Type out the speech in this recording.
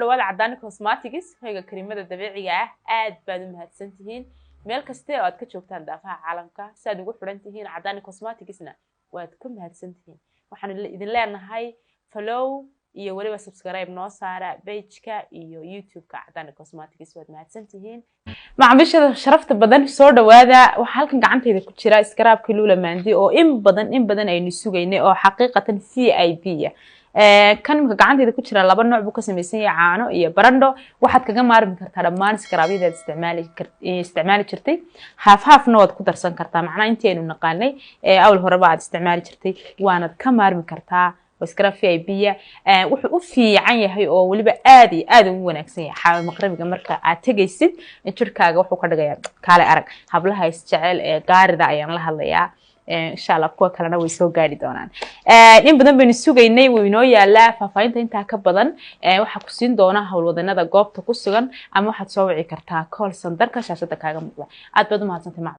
dhawaada Cadaani Cosmetics hoyga kareemada dabiiciga ah aad baad u mahadsantihiin meel kasta oo aad ka joogtaan daafaha caalamka si aad ugu xiran tihiin Cadaani Cosmeticsna waad ku mahadsantihiin waxaan idin leenahay follow iyo waliba subscribe noo saara page-ka iyo YouTube-ka Cadaani Cosmetics waad mahadsantihiin macaamiishada sharafta badan soo dhawaada waxa halkan gacantayda ku jira scrub-kii Lula Mandi oo in badan aynu sugaynay oo xaqiiqatan VIP kan gacantayda ku jira laba nooc buu ka samaysan yahay caano iyo barandho waxaad kaga maarmi kartaa dhammaan scrub-yada isticmaali jirtay half-halfna waad ku darsan kartaa macna intii aynu naqaanay awal hore baad isticmaali jirtay waanad ka maarmi kartaa scrub VIP wuxuu u fiican yahay oo waliba aad iyo aad ugu wanaagsan yahay xaal maqrabiga marka aad tagaysid jirkaaga wuxuu ka dhigayaa kaale arag hablaha isjecel ee gaarida ayaan la hadlayaa inshallah kuwa kalena way soo gaari doonaan in badan baynu sugaynay way inoo yaalaa faafaynta inta ka badan waxa ku siin doona hawlwadanada goobta ku sugan ama waxaad soo wici kartaa call center-ka shaashada kaaga muuqda aad baad u mahadsantahay